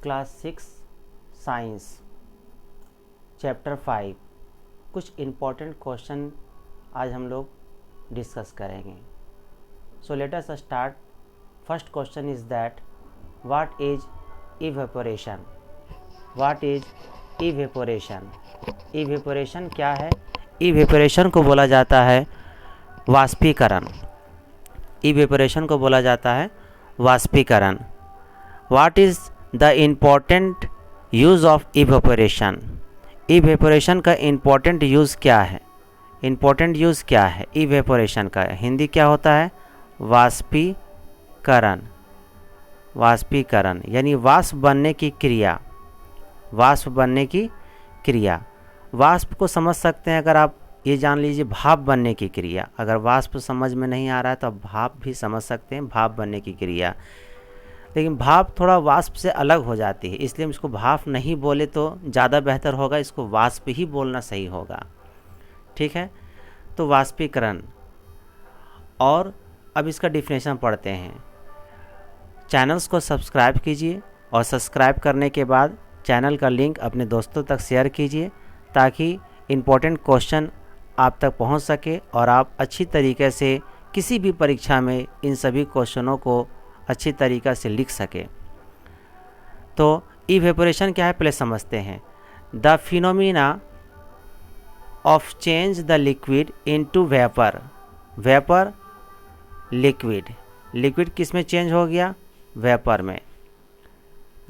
Class 6 science chapter 5 कुछ important question आज हम लोग डिस्कस करेंगे। So let us start. First question is that what is evaporation. What is evaporation. Evaporation क्या है? इवेपोरेशन को बोला जाता है वाष्पीकरण। इवेपोरेशन को बोला जाता है वाष्पीकरण। What is the important use of evaporation. Evaporation का इम्पोर्टेंट यूज़ क्या है? इम्पोर्टेंट यूज़ क्या है इवेपोरेशन का? हिंदी क्या होता है? वाष्पीकरण। वाष्पीकरण यानी वाष्प बनने की क्रिया। वाष्प बनने की क्रिया। वाष्प को समझ सकते हैं अगर आप ये जान लीजिए भाप बनने की क्रिया। अगर वाष्प समझ में नहीं आ रहा है तो आप भाप भी समझ सकते हैं, भाप बनने की क्रिया। लेकिन भाप थोड़ा वाष्प से अलग हो जाती है, इसलिए हम इसको भाप नहीं बोले तो ज़्यादा बेहतर होगा, इसको वाष्प ही बोलना सही होगा। ठीक है, तो वाष्पीकरण। और अब इसका डिफिनेशन पढ़ते हैं। चैनल्स को सब्सक्राइब कीजिए और सब्सक्राइब करने के बाद चैनल का लिंक अपने दोस्तों तक शेयर कीजिए ताकि इम्पोर्टेंट क्वेश्चन आप तक पहुंच सके और आप अच्छी तरीके से किसी भी परीक्षा में इन सभी क्वेश्चनों को अच्छी तरीक़ा से लिख सके। तो इवेपोरेशन क्या है पहले समझते हैं। The phenomena of change the liquid into vapour. Vapour liquid. Liquid किस में चेंज हो गया? वेपर में।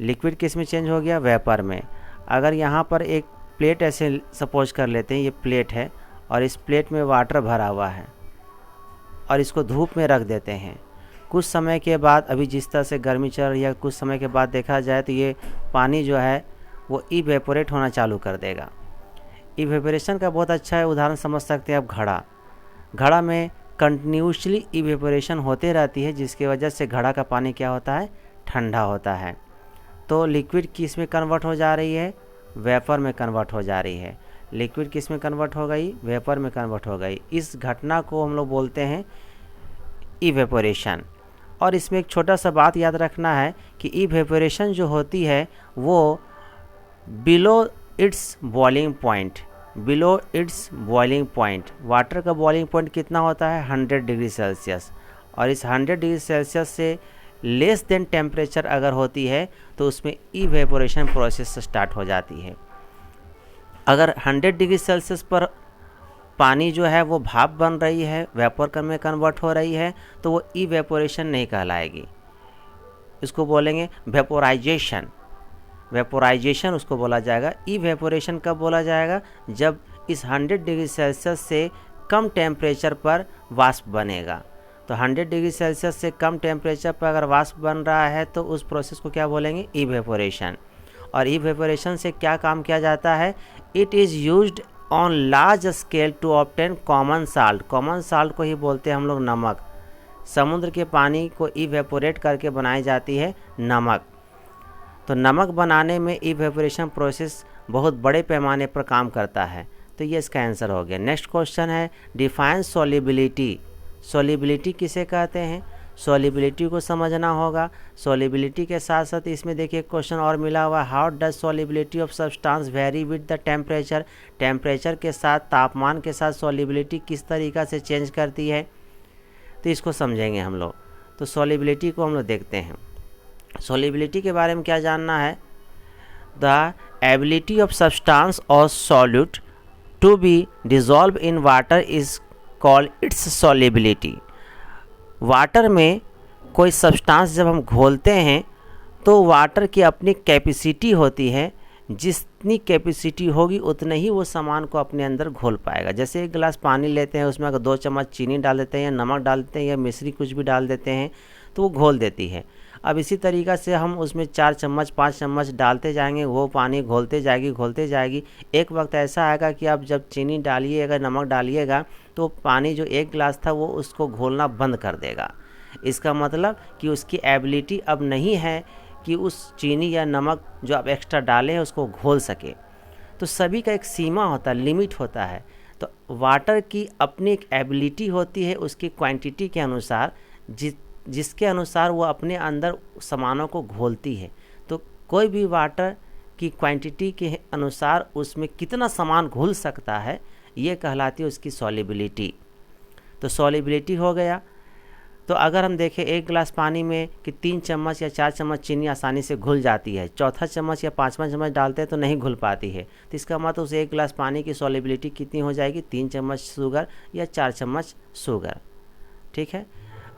लिक्विड किस में चेंज हो गया? वेपर में। अगर यहाँ पर एक प्लेट ऐसे सपोज कर लेते हैं, ये प्लेट है और इस प्लेट में वाटर भरा हुआ है और इसको धूप में रख देते हैं। कुछ समय के बाद, अभी जिस तरह से गर्मी चल रही है, कुछ समय के बाद देखा जाए तो ये पानी जो है वो इवेपोरेट होना चालू कर देगा। इवेपोरेशन का बहुत अच्छा उदाहरण समझ सकते हैं आप घड़ा। घड़ा में कंटिन्यूसली इवेपोरेशन होते रहती है जिसकी वजह से घड़ा का पानी क्या होता है? ठंडा होता है। तो लिक्विड किस में कन्वर्ट हो जा रही है? वेपर में कन्वर्ट हो जा रही है। लिक्विड किस में कन्वर्ट हो गई? वेपर में कन्वर्ट हो गई। इस घटना को हम लोग बोलते हैं इवेपोरेशन। और इसमें एक छोटा सा बात याद रखना है कि इवेपोरेशन जो होती है वो below it's boiling point. Below it's boiling point. Water का बॉइलिंग पॉइंट कितना होता है? 100 डिग्री सेल्सियस। और इस 100 डिग्री सेल्सियस से लेस देन टेम्परेचर अगर होती है तो उसमें इवेपोरेशन प्रोसेस स्टार्ट हो जाती है। अगर 100 डिग्री सेल्सियस पर पानी जो है वो भाप बन रही है, वेपर में कन्वर्ट हो रही है, तो वो इवेपोरेशन नहीं कहलाएगी। इसको बोलेंगे वेपोराइजेशन। वेपोराइजेशन उसको बोला जाएगा। इवेपोरेशन कब बोला जाएगा? जब इस 100 डिग्री सेल्सियस से कम टेम्परेचर पर वाष्प बनेगा। तो 100 डिग्री सेल्सियस से कम टेम्परेचर पर अगर वाष्प बन रहा है तो उस प्रोसेस को क्या बोलेंगे? इवेपोरेशन। और इवेपोरेशन से क्या काम किया जाता है? It is used on large scale to obtain common salt. Common salt को ही बोलते हैं हम लोग नमक। समुद्र के पानी को इवेपोरेट करके बनाई जाती है नमक। तो नमक बनाने में इवेपोरेशन प्रोसेस बहुत बड़े पैमाने पर काम करता है। तो ये इसका आंसर हो गया। नेक्स्ट क्वेश्चन है डिफाइन सॉल्युबिलिटी। सॉल्युबिलिटी किसे कहते हैं? सॉल्युबिलिटी को समझना होगा। सॉल्युबिलिटी के साथ साथ इसमें देखिए क्वेश्चन और मिला हुआ, how does solubility of substance very with the temperature. Temperature के साथ, तापमान के साथ सॉल्युबिलिटी किस तरीक़ा से चेंज करती है, तो इसको समझेंगे हम लोग। तो सॉल्युबिलिटी को हम लोग देखते हैं। सॉल्युबिलिटी के बारे में क्या जानना है? द एबिलिटी ऑफ सब्सटेंस और solute to be dissolve in water is called its solubility. Water में कोई सब्सटेंस जब हम घोलते हैं तो वाटर की अपनी कैपेसिटी होती है। जितनी कैपेसिटी होगी उतने ही वो सामान को अपने अंदर घोल पाएगा। जैसे एक गिलास पानी लेते हैं, उसमें अगर 2 चम्मच चीनी डाल देते हैं या नमक डाल देते हैं या मिश्री कुछ भी डाल देते हैं तो वो घोल देती है। अब इसी तरीक़ा से हम उसमें 4 चम्मच 5 चम्मच डालते जाएंगे, वो पानी घोलते जाएगी। एक वक्त ऐसा आएगा कि आप जब चीनी डालिएगा, नमक डालिएगा तो पानी जो एक गिलास था वो उसको घोलना बंद कर देगा। इसका मतलब कि उसकी एबिलिटी अब नहीं है कि उस चीनी या नमक जो आप एक्स्ट्रा डाले हैं उसको घोल सके। तो सभी का एक सीमा होता है, लिमिट होता है। तो वाटर की अपनी एक एबिलिटी होती है, उसकी क्वांटिटी के अनुसार जिसके अनुसार वो अपने अंदर सामानों को घोलती है। तो कोई भी वाटर की क्वांटिटी के अनुसार उसमें कितना सामान घुल सकता है, ये कहलाती है उसकी सॉल्युबिलिटी। तो सॉल्युबिलिटी हो गया। तो अगर हम देखें एक गिलास पानी में कि 3 चम्मच या 4 चम्मच चीनी आसानी से घुल जाती है, चौथा चम्मच या 5वां चम्मच डालते हैं तो नहीं घुल पाती है। तो इसका मतलब उस एक गिलास पानी की सॉल्युबिलिटी कितनी हो जाएगी, 3 चम्मच शुगर या 4 चम्मच शुगर। ठीक है।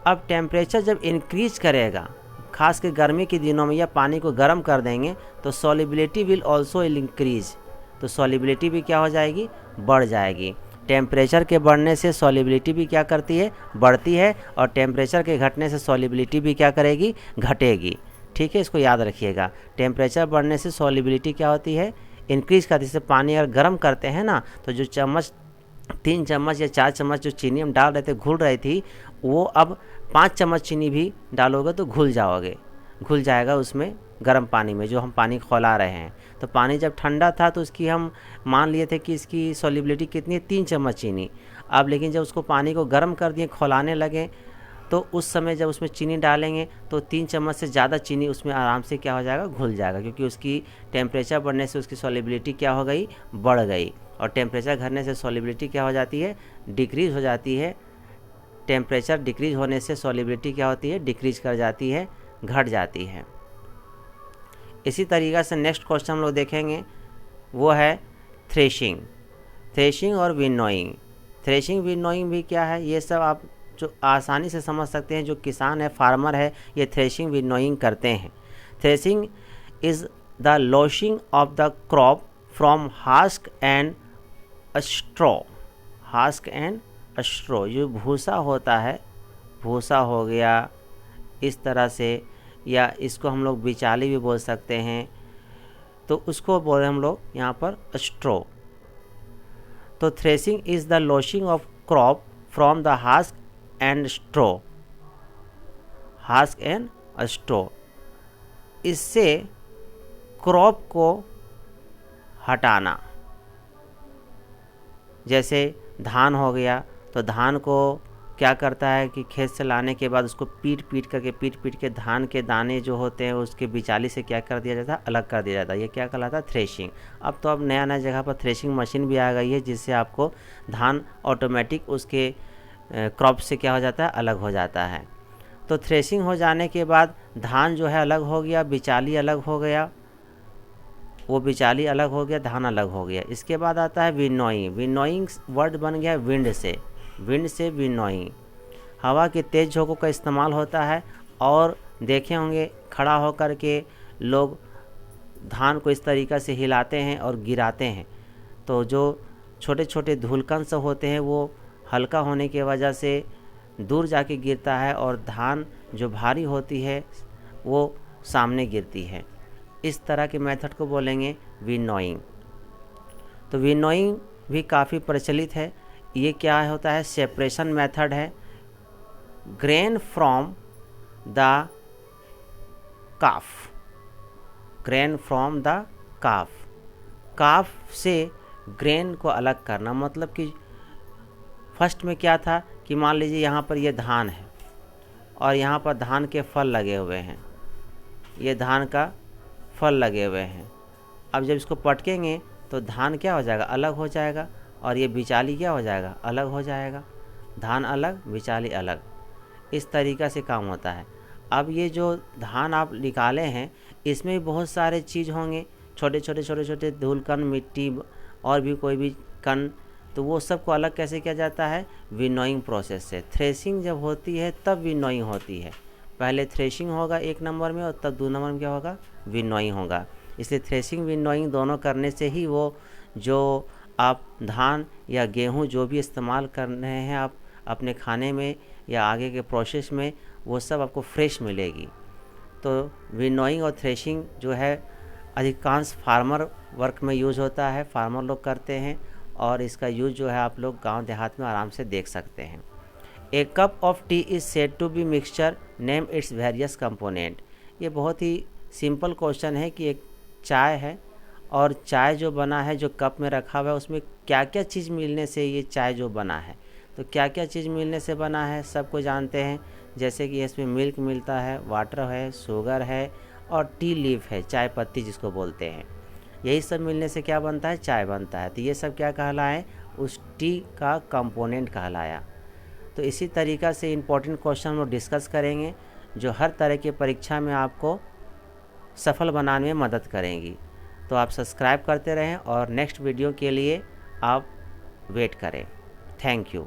अब टेम्परेचर जब इंक्रीज करेगा, खास कर गर्मी के दिनों में या पानी को गर्म कर देंगे तो सॉल्युबिलिटी विल ऑल्सो इंक्रीज। तो सॉल्युबिलिटी भी क्या हो जाएगी, बढ़ जाएगी। टेम्परेचर के बढ़ने से सॉल्युबिलिटी भी क्या करती है, बढ़ती है, और टेम्परेचर के घटने से सॉल्युबिलिटी भी क्या करेगी, घटेगी। ठीक है, इसको याद रखिएगा। टेम्परेचर बढ़ने से सॉल्युबिलिटी क्या होती है, इंक्रीज करती है। जैसे पानी अगर गर्म करते हैं ना, तो जो चम्मच 3 चम्मच या 4 चम्मच जो चीनी हम डाल रहे थे, घुल रही थी, वो अब 5 चम्मच चीनी भी डालोगे तो घुल जाएगा उसमें गर्म पानी में, जो हम पानी खौला रहे हैं। तो पानी जब ठंडा था तो उसकी हम मान लिए थे कि इसकी सॉल्युबिलिटी कितनी है, 3 चम्मच चीनी। अब लेकिन जब उसको पानी को गर्म कर दिए, खौलाने लगे, तो उस समय जब उसमें चीनी डालेंगे तो 3 चम्मच से ज़्यादा चीनी उसमें आराम से क्या हो जाएगा, घुल जाएगा, क्योंकि उसकी टेम्परेचर बढ़ने से उसकी सॉल्युबिलिटी क्या हो गई, बढ़ गई। और टेम्परेचर घटने से सॉल्युबिलिटी क्या हो जाती है, डिक्रीज़ हो जाती है। टेम्परेचर डिक्रीज होने से सॉल्युबिलिटी क्या होती है, डिक्रीज कर जाती है, घट जाती है। इसी तरीक़ा से नेक्स्ट क्वेश्चन हम लोग देखेंगे, वो है थ्रेशिंग और विनोइंग। थ्रेशिंग विनोइंग भी क्या है, ये सब आप जो आसानी से समझ सकते हैं। जो किसान है, फार्मर है, ये थ्रेशिंग विनोइंग करते हैं। Threshing is the loosing of the crop from husk and straw. जो भूसा होता है, भूसा हो गया इस तरह से, या इसको हम लोग बिचाली भी बोल सकते हैं, तो उसको बोले हम लोग यहाँ पर स्ट्रॉ। तो threshing is the loosing of crop from the husk and straw. इससे क्रॉप को हटाना। जैसे धान हो गया, तो धान को क्या करता है कि खेत से लाने के बाद उसको पीट पीट के धान के दाने जो होते हैं उसके बिचाली से क्या कर दिया जाता है, अलग कर दिया जाता है। ये क्या कहलाता है, थ्रेशिंग। अब नया जगह पर थ्रेशिंग मशीन भी आ गई है, जिससे आपको धान ऑटोमेटिक उसके क्रॉप से क्या हो जाता है, अलग हो जाता है। तो थ्रेशिंग हो जाने के बाद धान जो है अलग हो गया, बिचाली अलग हो गया, वो बिचाली अलग हो गया, धान अलग हो गया। इसके बाद आता है विनोइंग। विनोइंग वर्ड बन गया विंड से विनोइंग। हवा के तेज़ झोंकों का इस्तेमाल होता है, और देखे होंगे खड़ा होकर के लोग धान को इस तरीक़ा से हिलाते हैं और गिराते हैं, तो जो छोटे छोटे धूलकण होते हैं वो हल्का होने की वजह से दूर जाके गिरता है, और धान जो भारी होती है वो सामने गिरती है। इस तरह के मेथड को बोलेंगे विनोइंग। तो विनोइंग भी काफ़ी प्रचलित है। ये क्या होता है, सेपरेशन मेथड है। ग्रेन फ्रॉम द काफ से ग्रेन को अलग करना। मतलब कि फर्स्ट में क्या था कि मान लीजिए यहाँ पर ये धान है, और यहाँ पर धान के फल लगे हुए हैं, ये धान का फल लगे हुए हैं। अब जब इसको पटकेंगे तो धान क्या हो जाएगा, अलग हो जाएगा, और ये बिचाली क्या हो जाएगा, अलग हो जाएगा। धान अलग, बिचाली अलग। इस तरीक़ा से काम होता है। अब ये जो धान आप निकाले हैं, इसमें भी बहुत सारे चीज़ होंगे, छोटे छोटे धूलकण, मिट्टी और भी कोई भी कण, तो वो सब को अलग कैसे किया जाता है, विनोइंग प्रोसेस से। थ्रेशिंग जब होती है तब विनोइंग होती है। पहले थ्रेशिंग होगा 1 नंबर में, और तब 2 नंबर में क्या होगा, विनोइंग होगा। इसलिए थ्रेशिंग विनोइंग दोनों करने से ही वो जो आप धान या गेहूं जो भी इस्तेमाल कर रहे हैं आप अपने खाने में या आगे के प्रोसेस में, वो सब आपको फ्रेश मिलेगी। तो विनोइंग और थ्रेशिंग जो है अधिकांश फार्मर वर्क में यूज़ होता है, फार्मर लोग करते हैं, और इसका यूज़ जो है आप लोग गांव देहात में आराम से देख सकते हैं। A cup of tea is said to be mixture, name its various component. ये बहुत ही सिंपल क्वेश्चन है कि एक चाय है, और चाय जो बना है, जो कप में रखा हुआ है, उसमें क्या क्या चीज़ मिलने से ये चाय जो बना है। तो क्या क्या चीज़ मिलने से बना है सबको जानते हैं। जैसे कि इसमें मिल्क मिलता है, वाटर है, शुगर है, और टी लीफ है, चाय पत्ती जिसको बोलते हैं, यही सब मिलने से क्या बनता है, चाय बनता है। तो ये सब क्या कहलाए, उस टी का कंपोनेंट कहलाया। तो इसी तरीक़ा से इम्पोर्टेंट क्वेश्चन हम लोग डिस्कस करेंगे जो हर तरह की परीक्षा में आपको सफल बनाने में मदद करेंगी। तो आप सब्सक्राइब करते रहें और नेक्स्ट वीडियो के लिए आप वेट करें। Thank you.